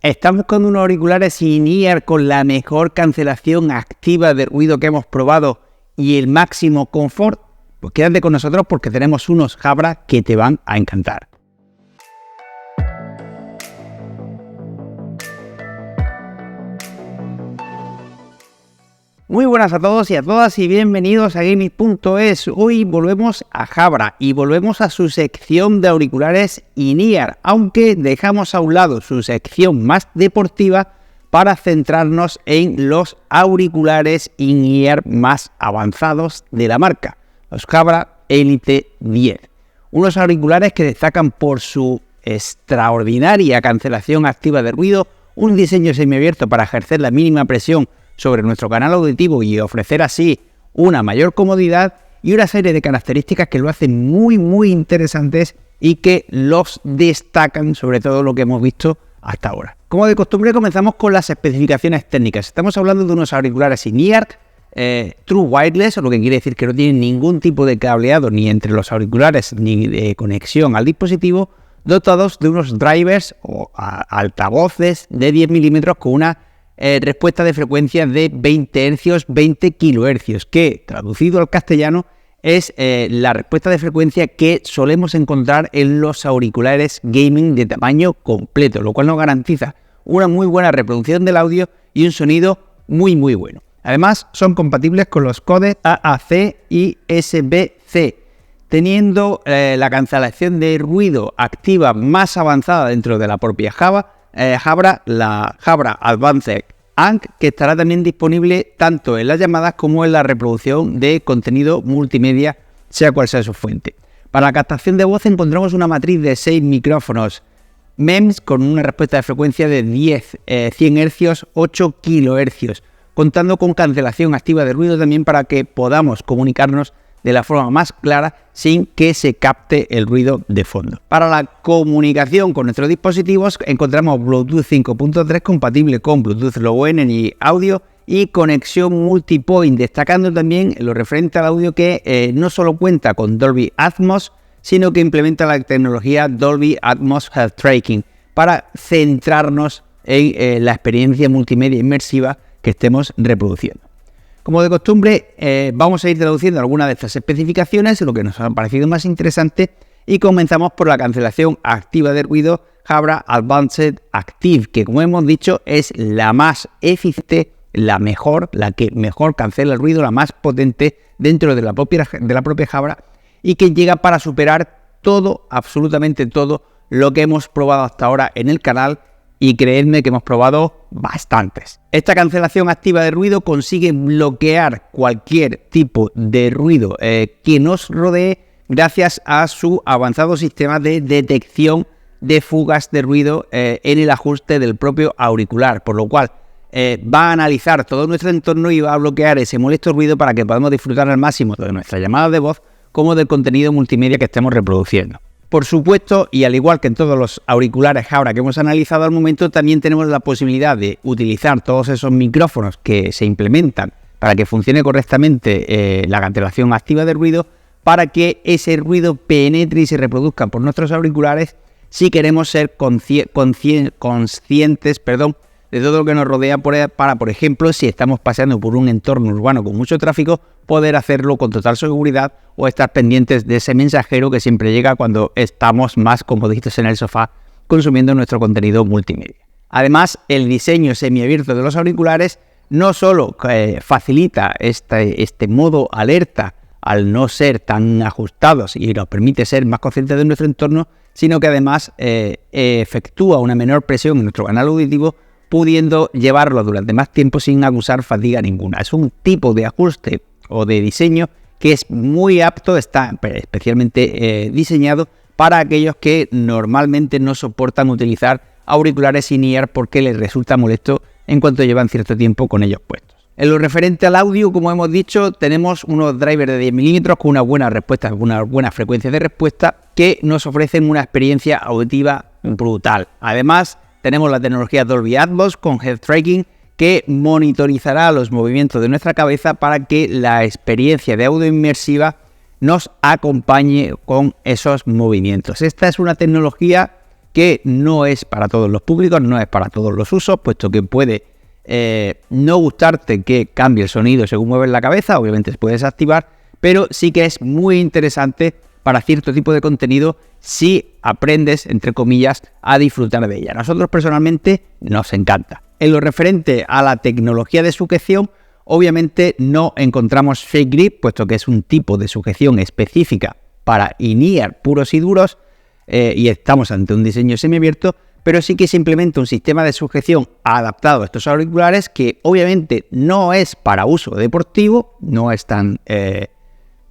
¿Estás buscando unos auriculares in-ear con la mejor cancelación activa de ruido que hemos probado y el máximo confort? Pues quédate con nosotros porque tenemos unos Jabra que te van a encantar. Muy buenas a todos y a todas y bienvenidos a Gaming.es. Hoy volvemos a Jabra y volvemos a su sección de auriculares in-ear, aunque dejamos a un lado su sección más deportiva para centrarnos en los auriculares in-ear más avanzados de la marca, los Jabra Elite 10. Unos auriculares que destacan por su extraordinaria cancelación activa de ruido, un diseño semiabierto para ejercer la mínima presión sobre nuestro canal auditivo y ofrecer así una mayor comodidad y una serie de características que lo hacen muy interesantes y que los destacan sobre todo lo que hemos visto hasta ahora. Como de costumbre comenzamos con las especificaciones técnicas. Estamos hablando de unos auriculares in-ear True Wireless, lo que quiere decir que no tienen ningún tipo de cableado ni entre los auriculares ni de conexión al dispositivo, dotados de unos drivers o altavoces de 10 milímetros con una respuesta de frecuencia de 20 Hz, 20 kHz, que traducido al castellano es la respuesta de frecuencia que solemos encontrar en los auriculares gaming de tamaño completo, lo cual nos garantiza una muy buena reproducción del audio y un sonido muy bueno. Además, son compatibles con los codecs AAC y SBC, teniendo la cancelación de ruido activa más avanzada dentro de la propia Jabra, la Jabra Advanced ANC, que estará también disponible tanto en las llamadas como en la reproducción de contenido multimedia, sea cual sea su fuente. Para la captación de voz encontramos una matriz de 6 micrófonos MEMS con una respuesta de frecuencia de 100 Hz, 8 kHz, contando con cancelación activa de ruido también para que podamos comunicarnos de la forma más clara sin que se capte el ruido de fondo. Para la comunicación con nuestros dispositivos encontramos Bluetooth 5.3 compatible con Bluetooth Low Energy Audio y conexión multipoint, destacando también en lo referente al audio que no solo cuenta con Dolby Atmos, sino que implementa la tecnología Dolby Atmos Health Tracking para centrarnos en la experiencia multimedia inmersiva que estemos reproduciendo. Como de costumbre, vamos a ir traduciendo algunas de estas especificaciones, lo que nos ha parecido más interesante, y comenzamos por la cancelación activa de ruido Jabra Advanced Active, que como hemos dicho es la más eficiente, la que mejor cancela el ruido, la más potente dentro de la propia Jabra y que llega para superar todo, absolutamente todo lo que hemos probado hasta ahora en el canal. Y creedme que hemos probado bastantes. Esta cancelación activa de ruido consigue bloquear cualquier tipo de ruido que nos rodee gracias a su avanzado sistema de detección de fugas de ruido en el ajuste del propio auricular, por lo cual va a analizar todo nuestro entorno y va a bloquear ese molesto ruido para que podamos disfrutar al máximo de nuestras llamadas de voz como del contenido multimedia que estemos reproduciendo. Por supuesto, y al igual que en todos los auriculares Jabra que hemos analizado al momento, también tenemos la posibilidad de utilizar todos esos micrófonos que se implementan para que funcione correctamente la cancelación activa de ruido, para que ese ruido penetre y se reproduzca por nuestros auriculares si queremos ser conscientes de todo lo que nos rodea para, por ejemplo, si estamos paseando por un entorno urbano con mucho tráfico, poder hacerlo con total seguridad o estar pendientes de ese mensajero que siempre llega cuando estamos más comoditos en el sofá consumiendo nuestro contenido multimedia. Además, el diseño semiabierto de los auriculares no solo facilita este modo alerta al no ser tan ajustados y nos permite ser más conscientes de nuestro entorno, sino que además efectúa una menor presión en nuestro canal auditivo, pudiendo llevarlo durante más tiempo sin acusar fatiga ninguna. Es un tipo de ajuste o de diseño que es muy apto, está especialmente diseñado para aquellos que normalmente no soportan utilizar auriculares in-ear porque les resulta molesto en cuanto llevan cierto tiempo con ellos puestos. En lo referente al audio, como hemos dicho, tenemos unos drivers de 10 milímetros con una buena respuesta, una buena frecuencia de respuesta que nos ofrecen una experiencia auditiva brutal. Además, tenemos la tecnología Dolby Atmos con Health Tracking que monitorizará los movimientos de nuestra cabeza para que la experiencia de audio inmersiva nos acompañe con esos movimientos. Esta es una tecnología que no es para todos los públicos, no es para todos los usos, puesto que puede no gustarte que cambie el sonido según mueves la cabeza, obviamente se puede desactivar, pero sí que es muy interesante para cierto tipo de contenido si aprendes, entre comillas, a disfrutar de ella. A nosotros personalmente nos encanta. En lo referente a la tecnología de sujeción, obviamente no encontramos Fake Grip, puesto que es un tipo de sujeción específica para in-ear puros y duros, y estamos ante un diseño semiabierto, pero sí que se implementa un sistema de sujeción adaptado a estos auriculares que obviamente no es para uso deportivo, no es tan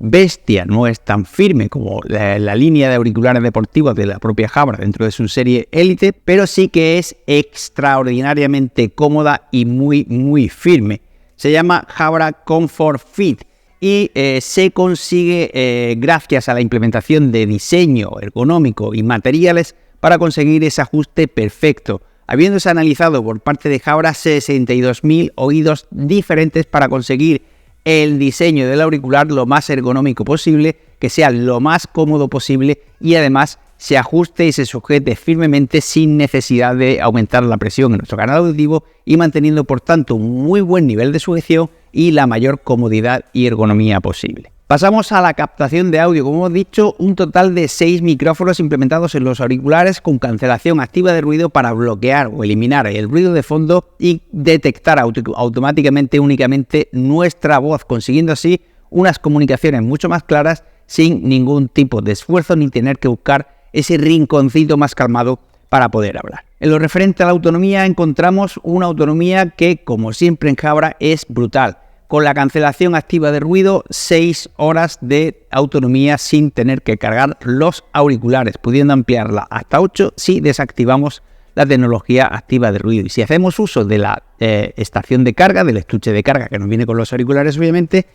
bestia, no es tan firme como la línea de auriculares deportivos de la propia Jabra dentro de su serie Elite, pero sí que es extraordinariamente cómoda y muy firme. Se llama Jabra Comfort Fit y se consigue gracias a la implementación de diseño ergonómico y materiales para conseguir ese ajuste perfecto, habiéndose analizado por parte de Jabra 62.000 oídos diferentes para conseguir el diseño del auricular lo más ergonómico posible, que sea lo más cómodo posible y además se ajuste y se sujete firmemente sin necesidad de aumentar la presión en nuestro canal auditivo y manteniendo por tanto un muy buen nivel de sujeción y la mayor comodidad y ergonomía posible. Pasamos a la captación de audio. Como hemos dicho, un total de 6 micrófonos implementados en los auriculares con cancelación activa de ruido para bloquear o eliminar el ruido de fondo y detectar automáticamente únicamente nuestra voz, consiguiendo así unas comunicaciones mucho más claras sin ningún tipo de esfuerzo ni tener que buscar ese rinconcito más calmado para poder hablar. En lo referente a la autonomía encontramos una autonomía que, como siempre en Jabra, es brutal. Con la cancelación activa de ruido, 6 horas de autonomía sin tener que cargar los auriculares, pudiendo ampliarla hasta 8 si desactivamos la tecnología activa de ruido. Y si hacemos uso de la estación de carga, del estuche de carga que nos viene con los auriculares, obviamente,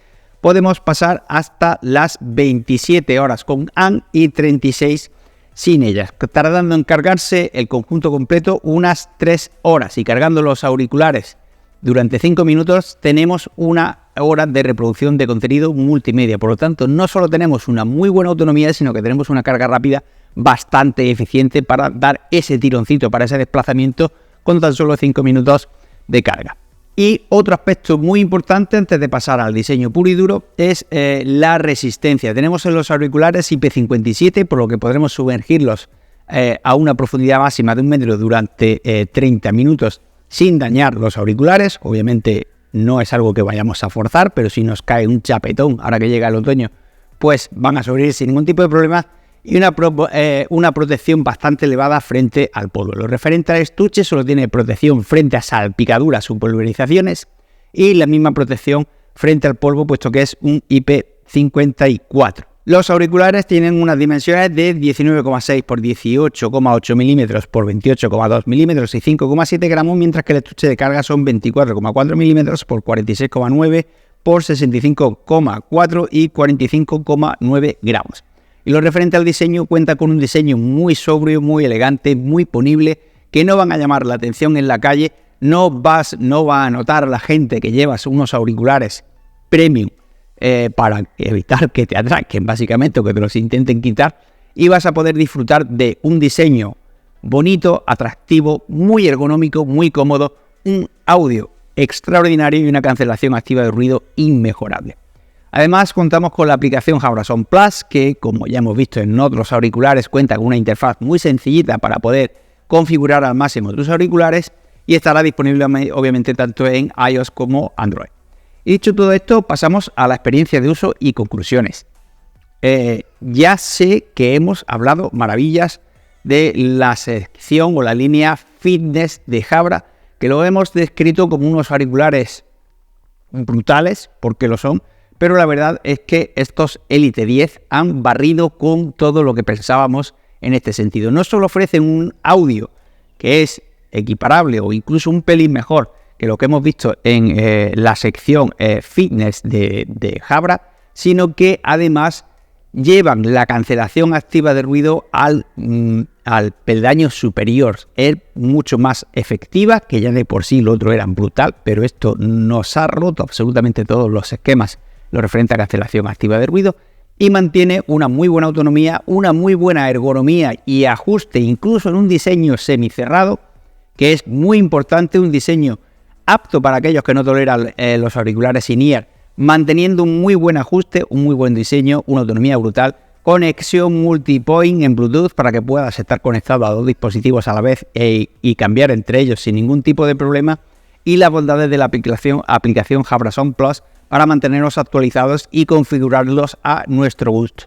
podemos pasar hasta las 27 horas con AN y 36 sin ellas, tardando en cargarse el conjunto completo unas 3 horas y cargando los auriculares durante 5 minutos tenemos una hora de reproducción de contenido multimedia. Por lo tanto, no solo tenemos una muy buena autonomía, sino que tenemos una carga rápida bastante eficiente para dar ese tironcito, para ese desplazamiento con tan solo 5 minutos de carga. Y otro aspecto muy importante antes de pasar al diseño puro y duro es la resistencia. Tenemos en los auriculares IP57, por lo que podremos sumergirlos a una profundidad máxima de 1 metro durante 30 minutos sin dañar los auriculares. Obviamente no es algo que vayamos a forzar, pero si nos cae un chapetón ahora que llega el otoño, pues van a sobrevivir sin ningún tipo de problema, y una protección bastante elevada frente al polvo. Lo referente al estuche solo tiene protección frente a salpicaduras o pulverizaciones y la misma protección frente al polvo, puesto que es un IP54. Los auriculares tienen unas dimensiones de 19,6 por 18,8 milímetros por 28,2 milímetros y 5,7 gramos, mientras que el estuche de carga son 24,4 milímetros por 46,9 por 65,4 y 45,9 gramos. Y lo referente al diseño, cuenta con un diseño muy sobrio, muy elegante, muy ponible, que no van a llamar la atención en la calle, no va a notar a la gente que llevas unos auriculares premium para evitar que te atraquen básicamente o que te los intenten quitar, y vas a poder disfrutar de un diseño bonito, atractivo, muy ergonómico, muy cómodo, un audio extraordinario y una cancelación activa de ruido inmejorable. Además, contamos con la aplicación Jabra Sound Plus, que, como ya hemos visto en otros auriculares, cuenta con una interfaz muy sencillita para poder configurar al máximo tus auriculares y estará disponible obviamente tanto en iOS como Android. Y dicho todo esto, pasamos a la experiencia de uso y conclusiones. Ya sé que hemos hablado maravillas de la sección o la línea fitness de Jabra, que lo hemos descrito como unos auriculares brutales, porque lo son, pero la verdad es que estos Elite 10 han barrido con todo lo que pensábamos en este sentido. No solo ofrecen un audio que es equiparable o incluso un pelín mejor que lo que hemos visto en la sección fitness de Jabra, sino que además llevan la cancelación activa de ruido al peldaño superior. Es mucho más efectiva, que ya de por sí lo otro era brutal, pero esto nos ha roto absolutamente todos los esquemas lo referente a cancelación activa de ruido, y mantiene una muy buena autonomía, una muy buena ergonomía y ajuste incluso en un diseño semicerrado, que es muy importante, un diseño apto para aquellos que no toleran los auriculares in-ear, manteniendo un muy buen ajuste, un muy buen diseño, una autonomía brutal, conexión multipoint en Bluetooth para que puedas estar conectado a 2 dispositivos a la vez y cambiar entre ellos sin ningún tipo de problema, y las bondades de la aplicación Jabra Sound Plus para mantenerlos actualizados y configurarlos a nuestro gusto.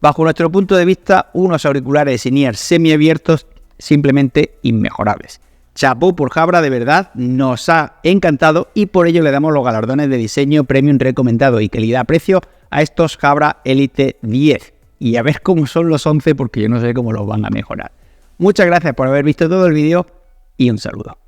Bajo nuestro punto de vista, unos auriculares in-ear semiabiertos simplemente inmejorables. Chapó por Jabra, de verdad, nos ha encantado y por ello le damos los galardones de diseño premium recomendado y calidad-precio a estos Jabra Elite 10. Y a ver cómo son los 11 porque yo no sé cómo los van a mejorar. Muchas gracias por haber visto todo el vídeo y un saludo.